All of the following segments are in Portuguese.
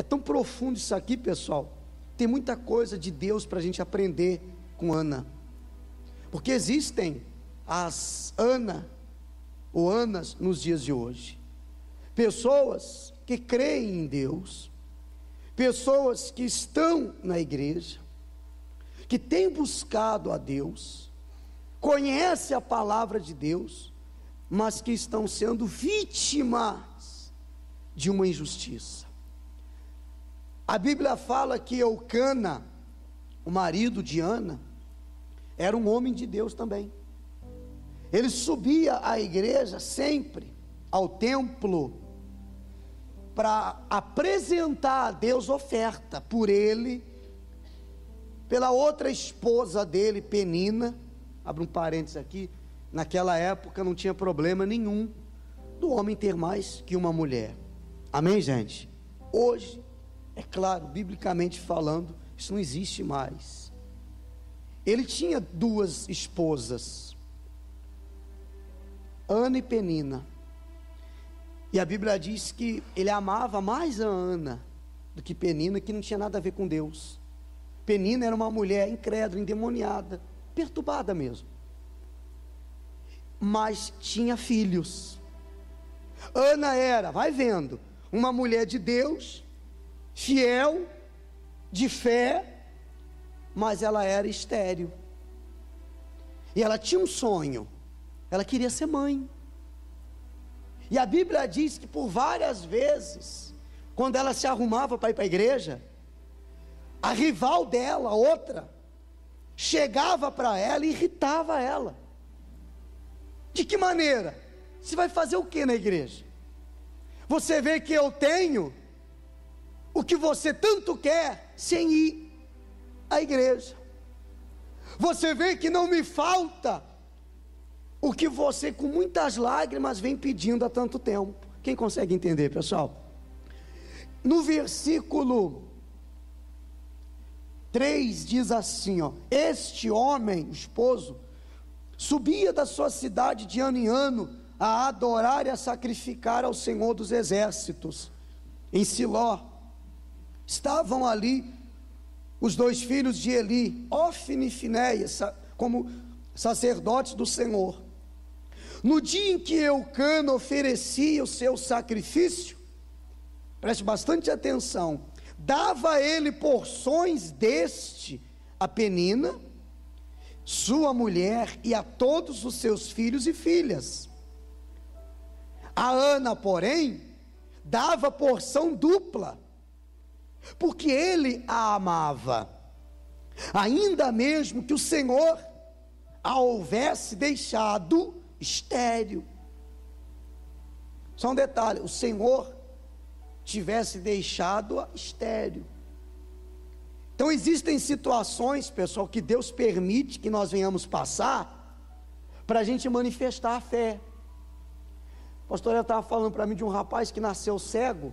É tão profundo isso aqui, pessoal. Tem muita coisa de Deus para a gente aprender com Ana, porque existem as Ana ou Anas nos dias de hoje, pessoas que creem em Deus, pessoas que estão na igreja, que têm buscado a Deus, conhecem a palavra de Deus, mas que estão sendo vítimas de uma injustiça. A Bíblia fala que Eucana, o marido de Ana, era um homem de Deus também. Ele subia à igreja sempre, ao templo, para apresentar a Deus oferta por ele, pela outra esposa dele, Penina. Abre um parênteses aqui, naquela época não tinha problema nenhum do homem ter mais que uma mulher. Amém, gente? Hoje, é claro, biblicamente falando, isso não existe mais. Ele tinha duas esposas, Ana e Penina, e a Bíblia diz que ele amava mais a Ana do que Penina, que não tinha nada a ver com Deus. Penina era uma mulher incrédula, endemoniada, perturbada mesmo, mas tinha filhos. Ana era, vai vendo, uma mulher de Deus, fiel, de fé, mas ela era estéril, e ela tinha um sonho, ela queria ser mãe. E a Bíblia diz que por várias vezes, quando ela se arrumava para ir para a igreja, a rival dela, outra, chegava para ela e irritava ela. De que maneira? Você vai fazer o que na igreja? Você vê que eu tenho o que você tanto quer sem ir à igreja. Você vê que não me falta o que você com muitas lágrimas vem pedindo há tanto tempo. Quem consegue entender, pessoal? No versículo 3 diz assim, ó: este homem, o esposo, subia da sua cidade de ano em ano a adorar e a sacrificar ao Senhor dos exércitos. Em Siló estavam ali os dois filhos de Eli, Ofni e Finéias, como sacerdotes do Senhor. No dia em que Eucana oferecia o seu sacrifício, preste bastante atenção, dava ele porções deste a Penina, sua mulher, e a todos os seus filhos e filhas. A Ana, porém, dava porção dupla, porque ele a amava, ainda mesmo que o Senhor a houvesse deixado estéril. Só um detalhe: o Senhor tivesse deixado estéril. Então existem situações, pessoal, que Deus permite que nós venhamos passar, para a gente manifestar a fé. A pastora estava falando para mim de um rapaz que nasceu cego,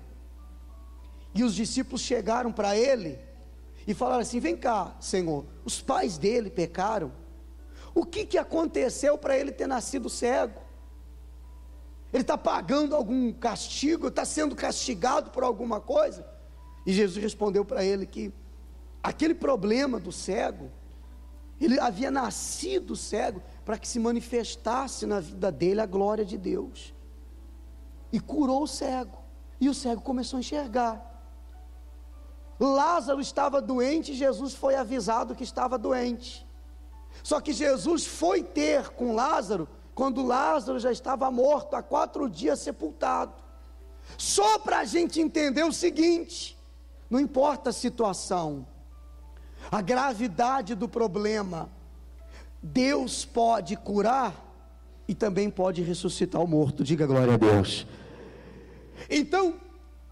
e os discípulos chegaram para ele e falaram assim: vem cá, Senhor, os pais dele pecaram, o que aconteceu para ele ter nascido cego? Ele está pagando algum castigo, está sendo castigado por alguma coisa? E Jesus respondeu para ele que aquele problema do cego, ele havia nascido cego para que se manifestasse na vida dele a glória de Deus, e curou o cego, e o cego começou a enxergar. Lázaro estava doente, e Jesus foi avisado que estava doente, só que Jesus foi ter com Lázaro quando Lázaro já estava morto, há 4 dias sepultado, só para a gente entender o seguinte: não importa a situação, a gravidade do problema, Deus pode curar e também pode ressuscitar o morto. Diga glória a Deus. Então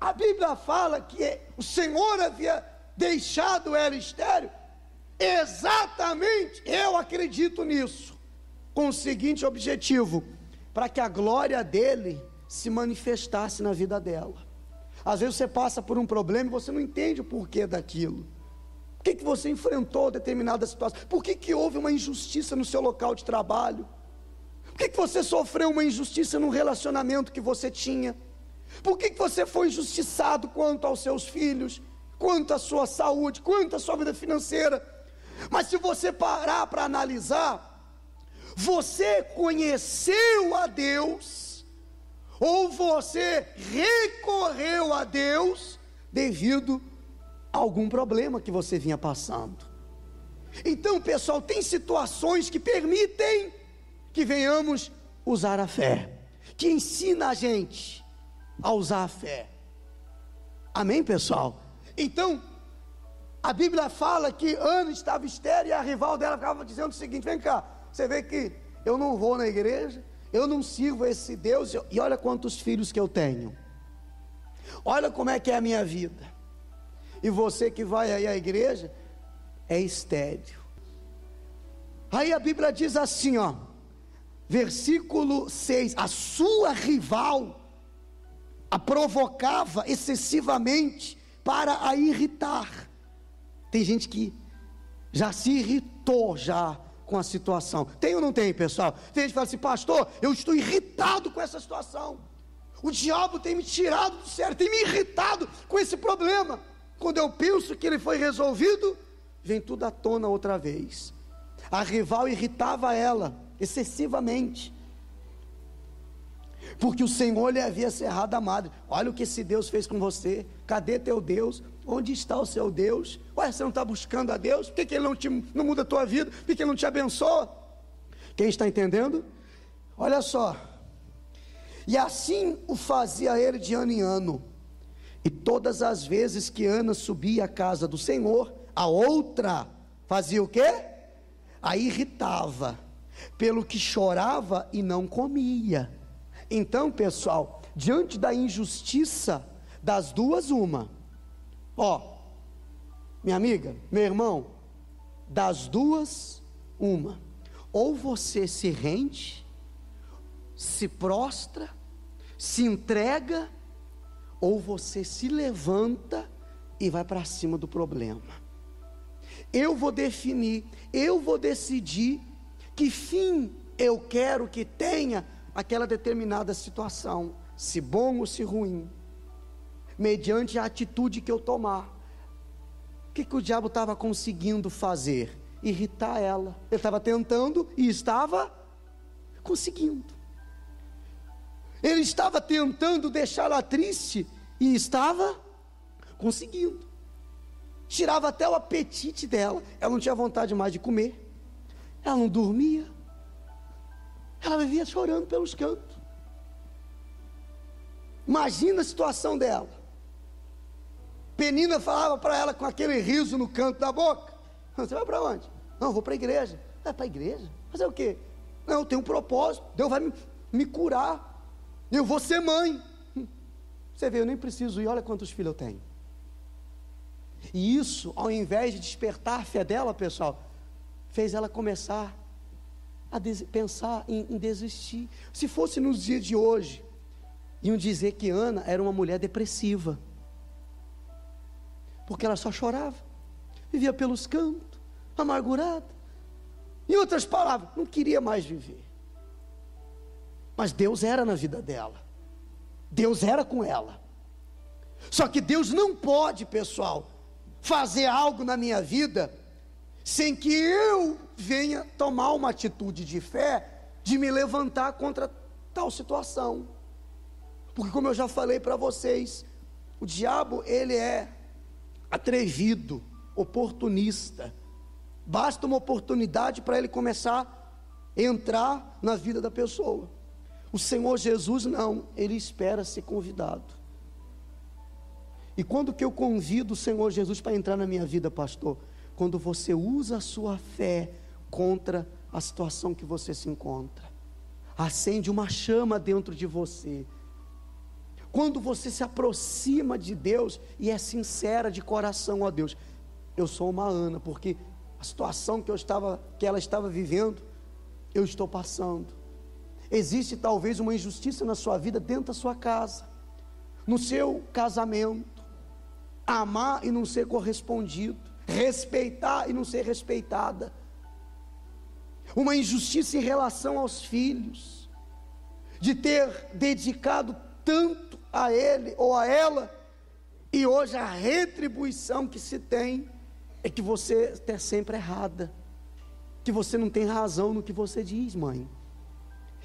a Bíblia fala que o Senhor havia deixado ela estéril, exatamente, eu acredito nisso, com o seguinte objetivo: para que a glória dele se manifestasse na vida dela. Às vezes você passa por um problema e você não entende o porquê daquilo. Por que você enfrentou determinada situação? Por que houve uma injustiça no seu local de trabalho? Por que você sofreu uma injustiça no relacionamento que você tinha? Por que você foi injustiçado quanto aos seus filhos, quanto à sua saúde, quanto à sua vida financeira? Mas se você parar para analisar, você conheceu a Deus, ou você recorreu a Deus devido a algum problema que você vinha passando. Então, pessoal, tem situações que permitem que venhamos usar a fé, que ensina a gente a usar a fé. Amém, pessoal? Então, a Bíblia fala que Ana estava estéril e a rival dela ficava dizendo o seguinte: vem cá, você vê que eu não vou na igreja, eu não sirvo esse Deus, e olha quantos filhos que eu tenho, olha como é que é a minha vida, e você que vai aí à igreja é estéril. Aí a Bíblia diz assim, ó, versículo 6, a sua rival a provocava excessivamente para a irritar. Tem gente que já se irritou já com a situação. Tem ou não tem, pessoal? Tem gente que fala assim: pastor, eu estou irritado com essa situação, o diabo tem me tirado do sério, tem me irritado com esse problema. Quando eu penso que ele foi resolvido, vem tudo à tona outra vez. A rival irritava ela excessivamente, porque o Senhor lhe havia cerrado a madre. Olha o que esse Deus fez com você, cadê teu Deus? Onde está o seu Deus? Ué, você não está buscando a Deus? Por que Ele não muda a tua vida? Por que Ele não te abençoa? Quem está entendendo? Olha só, e assim o fazia ele de ano em ano, e todas as vezes que Ana subia à casa do Senhor, a outra fazia o quê? A irritava, pelo que chorava e não comia. Então, pessoal, diante da injustiça das duas, uma, ó, minha amiga, meu irmão, das duas, uma, ou você se rende, se prostra, se entrega, ou você se levanta e vai para cima do problema. Eu vou definir, eu vou decidir que fim eu quero que tenha aquela determinada situação, se bom ou se ruim, mediante a atitude que eu tomar. O que o diabo estava conseguindo fazer? Irritar ela. Ele estava tentando e estava conseguindo. Ele estava tentando deixá-la triste e estava conseguindo. Tirava até o apetite dela. Ela não tinha vontade mais de comer, ela não dormia, ela vivia chorando pelos cantos. Imagina a situação dela. Penina falava para ela com aquele riso no canto da boca: você vai para onde? Não, eu vou para a igreja. Vai para a igreja? Fazer o quê? Não, eu tenho um propósito, Deus vai me curar, eu vou ser mãe. Você vê, eu nem preciso ir, olha quantos filhos eu tenho. E isso, ao invés de despertar a fé dela, pessoal, fez ela começar a pensar em desistir. Se fosse nos dias de hoje, iam dizer que Ana era uma mulher depressiva, porque ela só chorava, vivia pelos cantos, amargurada. Em outras palavras, não queria mais viver. Mas Deus era na vida dela, Deus era com ela. Só que Deus não pode, pessoal, fazer algo na minha vida sem que eu venha tomar uma atitude de fé, de me levantar contra tal situação. Porque, como eu já falei para vocês, o diabo, ele é atrevido, oportunista. Basta uma oportunidade para ele começar a entrar na vida da pessoa. O Senhor Jesus não, ele espera ser convidado. E quando que eu convido o Senhor Jesus para entrar na minha vida, pastor? Quando você usa a sua fé contra a situação que você se encontra. Acende uma chama dentro de você. Quando você se aproxima de Deus e é sincera de coração a Deus. Eu sou uma Ana, porque a situação que ela estava vivendo, eu estou passando. Existe talvez uma injustiça na sua vida, dentro da sua casa, no seu casamento. Amar e não ser correspondido, respeitar e não ser respeitada, uma injustiça em relação aos filhos, de ter dedicado tanto a ele ou a ela, e hoje a retribuição que se tem é que você está sempre errada, que você não tem razão no que você diz, mãe.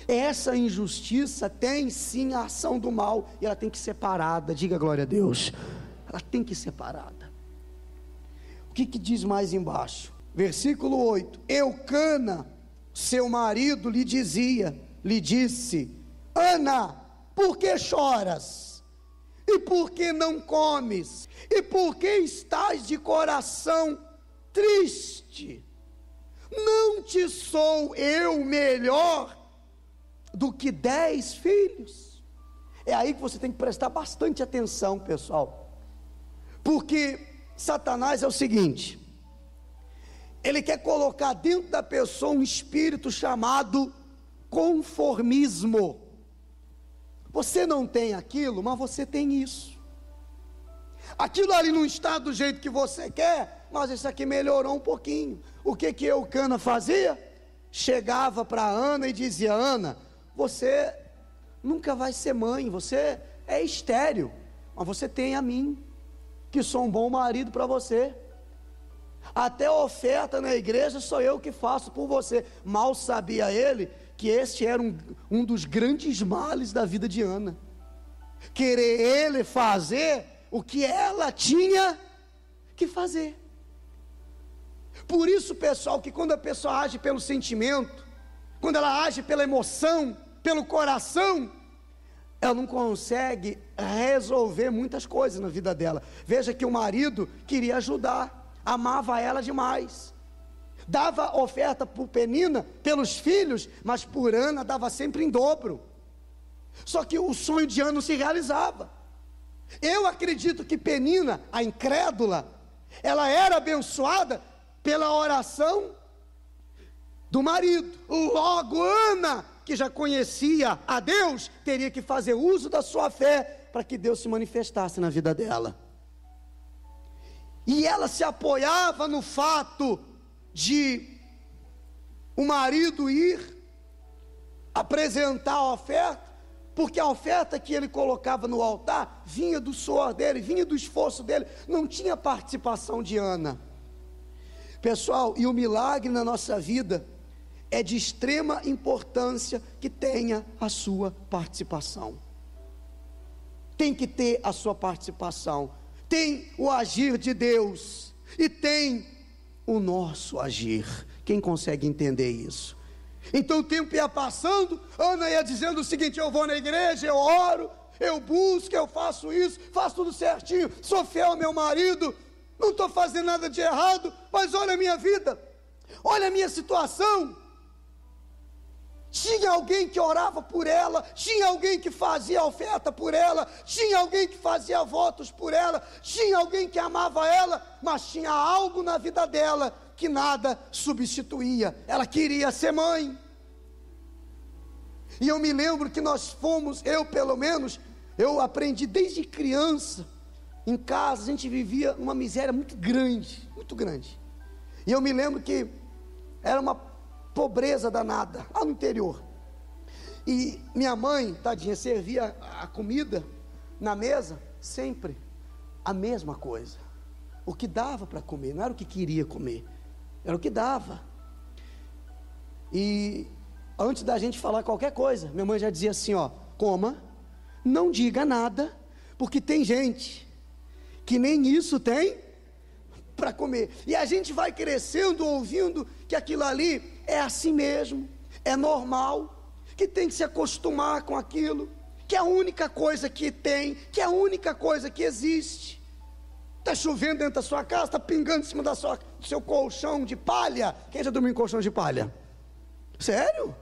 Essa injustiça tem sim a ação do mal, e ela tem que ser parada. Diga glória a Deus. Ela tem que ser parada. O que diz mais embaixo? Versículo 8: Eucana, seu marido, lhe disse: Ana, por que choras? E por que não comes? E por que estás de coração triste? Não te sou eu melhor do que 10 filhos? É aí que você tem que prestar bastante atenção, pessoal, porque Satanás é o seguinte: ele quer colocar dentro da pessoa um espírito chamado conformismo. Você não tem aquilo, mas você tem isso. Aquilo ali não está do jeito que você quer, mas isso aqui melhorou um pouquinho. O que Eucana fazia? Chegava para Ana e dizia: Ana, você nunca vai ser mãe, você é estéril, mas você tem a mim, que sou um bom marido para você. Até a oferta na igreja sou eu que faço por você. Mal sabia ele que este era um dos grandes males da vida de Ana, querer ele fazer o que ela tinha que fazer. Por isso, pessoal, que quando a pessoa age pelo sentimento, quando ela age pela emoção, pelo coração, ela não consegue resolver muitas coisas na vida dela. Veja que o marido queria ajudar, amava ela demais, dava oferta por Penina, pelos filhos, mas por Ana dava sempre em dobro. Só que o sonho de Ana não se realizava. Eu acredito que Penina, a incrédula, ela era abençoada pela oração do marido. Logo Ana, que já conhecia a Deus, teria que fazer uso da sua fé para que Deus se manifestasse na vida dela. E ela se apoiava no fato de o marido ir apresentar a oferta, porque a oferta que ele colocava no altar vinha do suor dele, vinha do esforço dele, não tinha participação de Ana. Pessoal, e o milagre na nossa vida é de extrema importância que tenha a sua participação. Tem que ter a sua participação. Tem o agir de Deus e tem o nosso agir. Quem consegue entender isso? Então o tempo ia passando, Ana ia dizendo o seguinte: eu vou na igreja, eu oro, eu busco, eu faço isso, faço tudo certinho, sou fiel ao meu marido, não estou fazendo nada de errado, mas olha a minha vida, olha a minha situação. Tinha alguém que orava por ela, tinha alguém que fazia oferta por ela, tinha alguém que fazia votos por ela, tinha alguém que amava ela, mas tinha algo na vida dela que nada substituía. Ela queria ser mãe. E eu me lembro que nós fomos, eu pelo menos, eu aprendi desde criança, em casa a gente vivia uma miséria muito grande, muito grande. E eu me lembro que era uma pobreza danada, lá no interior, e minha mãe, tadinha, servia a comida na mesa, sempre a mesma coisa, o que dava para comer, não era o que queria comer, era o que dava. E antes da gente falar qualquer coisa, minha mãe já dizia assim: ó, coma, não diga nada, porque tem gente que nem isso tem para comer. E a gente vai crescendo ouvindo que aquilo ali é assim mesmo, é normal, que tem que se acostumar com aquilo, que é a única coisa que tem, que é a única coisa que existe. Está chovendo dentro da sua casa, está pingando em cima do seu colchão de palha. Quem já dormiu em colchão de palha? Sério?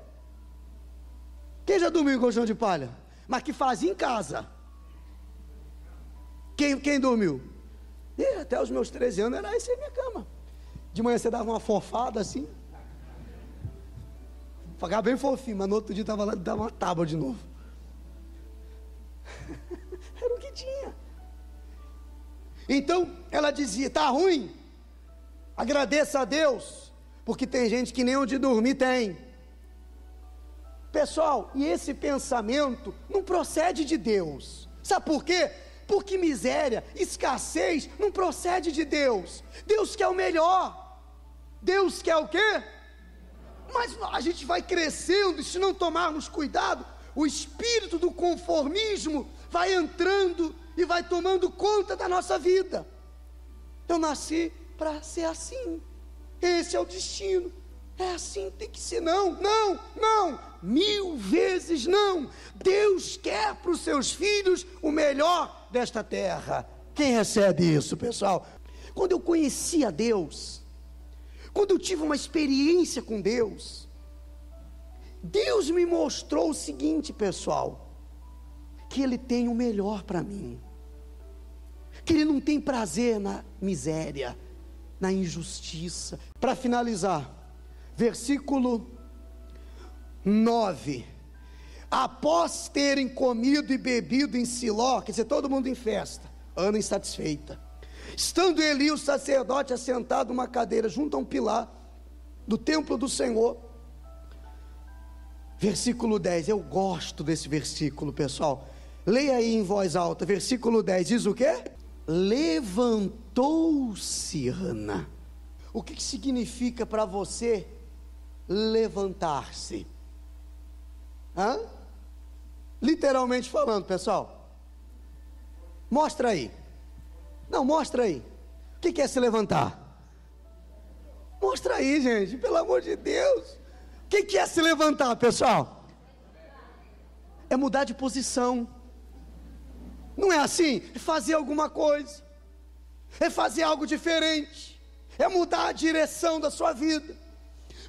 Quem já dormiu em colchão de palha? Mas que fazia em casa? Quem dormiu? Até os meus 13 anos era essa a minha cama. De manhã você dava uma fofada assim, ficava bem fofinho, mas no outro dia estava lá e dava uma tábua de novo. Era o que tinha. Então ela dizia: está ruim? Agradeça a Deus, porque tem gente que nem onde dormir tem. Pessoal, e esse pensamento não procede de Deus. Sabe por quê? Porque miséria, escassez não procede de Deus. Deus quer o melhor. Deus quer o quê? Mas a gente vai crescendo, e se não tomarmos cuidado, o espírito do conformismo vai entrando e vai tomando conta da nossa vida. Eu nasci para ser assim, esse é o destino, é assim, tem que ser. Não, 1000 vezes não. Deus quer para os seus filhos o melhor desta terra. Quem recebe isso, pessoal? Quando eu conheci a Deus, quando eu tive uma experiência com Deus, Deus me mostrou o seguinte, pessoal, que Ele tem o melhor para mim, que Ele não tem prazer na miséria, na injustiça. Para finalizar, versículo 9: após terem comido e bebido em Siló, quer dizer, todo mundo em festa, Ana insatisfeita, estando Eli, o sacerdote, assentado numa cadeira junto a um pilar do templo do Senhor. Versículo 10, eu gosto desse versículo, pessoal. Leia aí em voz alta. Versículo 10 diz o quê? Levantou-se Ana. O que significa para você levantar-se? Literalmente falando, pessoal. Mostra aí. Não, mostra aí. O que é se levantar? Mostra aí, gente, pelo amor de Deus. O que é se levantar, pessoal? É mudar de posição. Não é assim? É fazer alguma coisa, é fazer algo diferente, é mudar a direção da sua vida,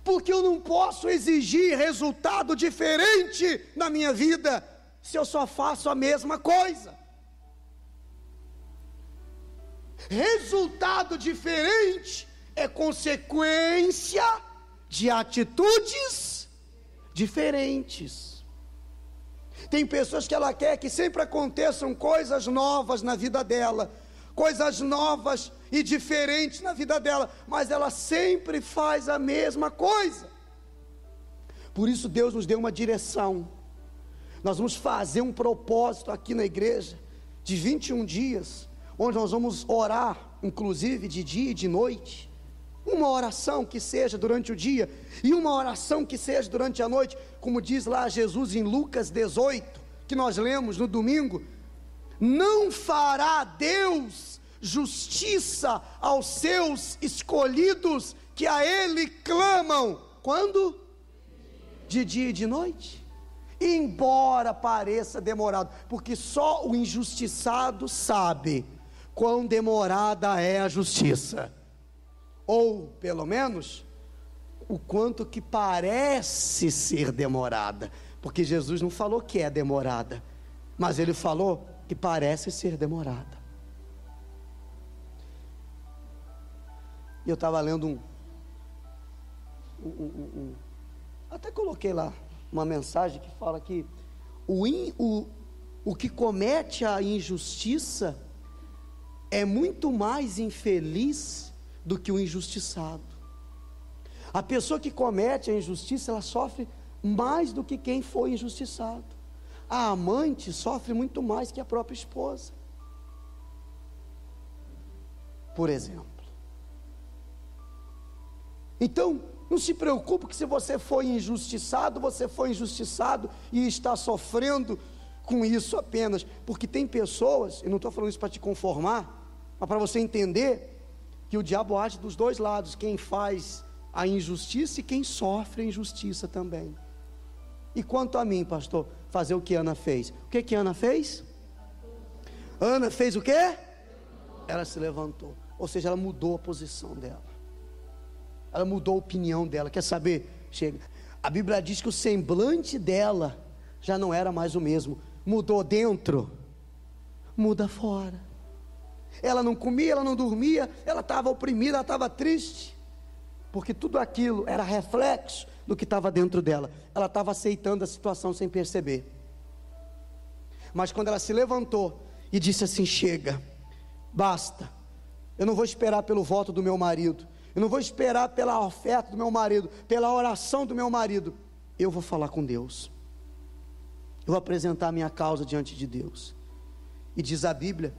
porque eu não posso exigir resultado diferente na minha vida, se eu só faço a mesma coisa. Resultado diferente é consequência de atitudes diferentes. Tem pessoas que ela quer que sempre aconteçam coisas novas na vida dela, coisas novas e diferentes na vida dela, mas ela sempre faz a mesma coisa. Por isso Deus nos deu uma direção. Nós vamos fazer um propósito aqui na igreja, de 21 dias, onde nós vamos orar, inclusive de dia e de noite, uma oração que seja durante o dia, e uma oração que seja durante a noite, como diz lá Jesus em Lucas 18, que nós lemos no domingo. Não fará Deus justiça aos seus escolhidos, que a Ele clamam, quando? De dia e de noite, embora pareça demorado, porque só o injustiçado sabe quão demorada é a justiça, ou pelo menos o quanto que parece ser demorada, porque Jesus não falou que é demorada, mas Ele falou que parece ser demorada. E eu estava lendo até coloquei lá uma mensagem que fala que o que comete a injustiça é muito mais infeliz do que o injustiçado. A pessoa que comete a injustiça, ela sofre mais do que quem foi injustiçado. A amante sofre muito mais que a própria esposa, por exemplo. Então, não se preocupe que se você foi injustiçado e está sofrendo com isso apenas, porque tem pessoas, e não estou falando isso para te conformar, mas para você entender que o diabo age dos dois lados, quem faz a injustiça e quem sofre a injustiça também. E quanto a mim, pastor, fazer o que Ana fez? O que Ana fez? Ana fez o quê? Ela se levantou, ou seja, ela mudou a posição dela, ela mudou a opinião dela. Quer saber? Chega. A Bíblia diz que o semblante dela já não era mais o mesmo. Mudou dentro, muda fora. Ela não comia, ela não dormia, ela estava oprimida, ela estava triste, porque tudo aquilo era reflexo do que estava dentro dela. Ela estava aceitando a situação sem perceber. Mas quando ela se levantou e disse assim: chega, basta, eu não vou esperar pelo voto do meu marido, eu não vou esperar pela oferta do meu marido, pela oração do meu marido, eu vou falar com Deus, eu vou apresentar a minha causa diante de Deus. E diz a Bíblia,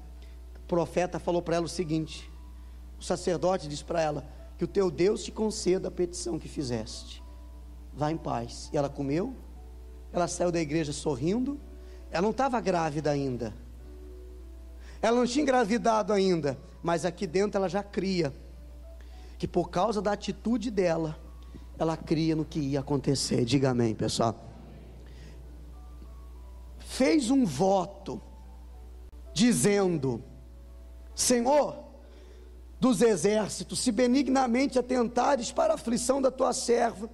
o profeta falou para ela o seguinte, o sacerdote disse para ela, que o teu Deus te conceda a petição que fizeste, vá em paz. E ela comeu, ela saiu da igreja sorrindo, ela não estava grávida ainda, ela não tinha engravidado ainda, mas aqui dentro ela já cria, que por causa da atitude dela, ela cria no que ia acontecer. Diga amém, pessoal. Fez um voto, dizendo, Senhor dos exércitos, se benignamente atentares para a aflição da tua serva,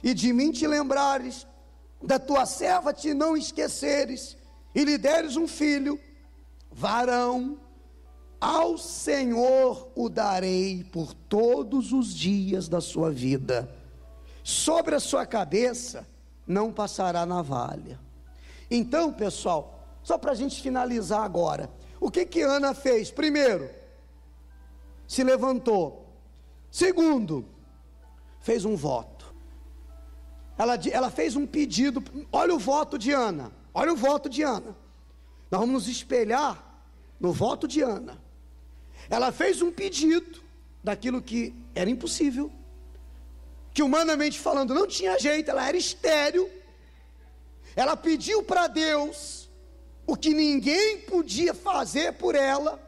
e de mim te lembrares, da tua serva te não esqueceres, e lhe deres um filho, varão, ao Senhor o darei por todos os dias da sua vida, sobre a sua cabeça não passará navalha. Então, pessoal, só para a gente finalizar agora, o que Ana fez? Primeiro, se levantou. Segundo, fez um voto. Ela fez um pedido. Olha o voto de Ana. Olha o voto de Ana. Nós vamos nos espelhar no voto de Ana. Ela fez um pedido daquilo que era impossível, que humanamente falando não tinha jeito, ela era estéril. Ela pediu para Deus o que ninguém podia fazer por ela,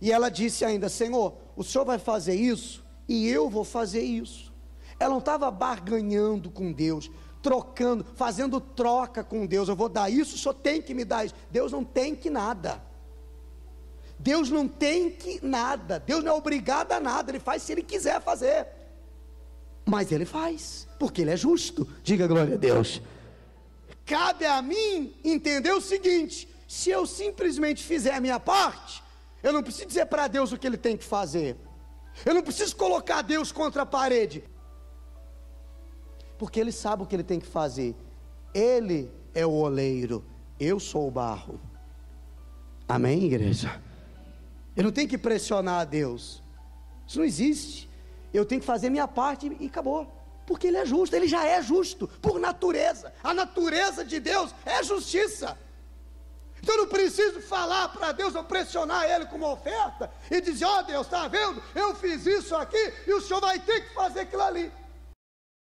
e ela disse ainda, Senhor, o Senhor vai fazer isso, e eu vou fazer isso. Ela não estava barganhando com Deus, trocando, fazendo troca com Deus, eu vou dar isso, o Senhor tem que me dar isso. Deus não tem que nada, Deus não tem que nada, Deus não é obrigado a nada, Ele faz se Ele quiser fazer, mas Ele faz, porque Ele é justo. Diga glória a Deus. Cabe a mim entender o seguinte, se eu simplesmente fizer a minha parte, eu não preciso dizer para Deus o que Ele tem que fazer, eu não preciso colocar Deus contra a parede, porque Ele sabe o que Ele tem que fazer. Ele é o oleiro, eu sou o barro. Amém, igreja? Eu não tenho que pressionar a Deus, isso não existe. Eu tenho que fazer minha parte e acabou, porque Ele é justo, Ele já é justo, por natureza. A natureza de Deus é justiça. Então eu não preciso falar para Deus, ou pressionar Ele com uma oferta, e dizer, ó Deus, está vendo, eu fiz isso aqui, e o Senhor vai ter que fazer aquilo ali.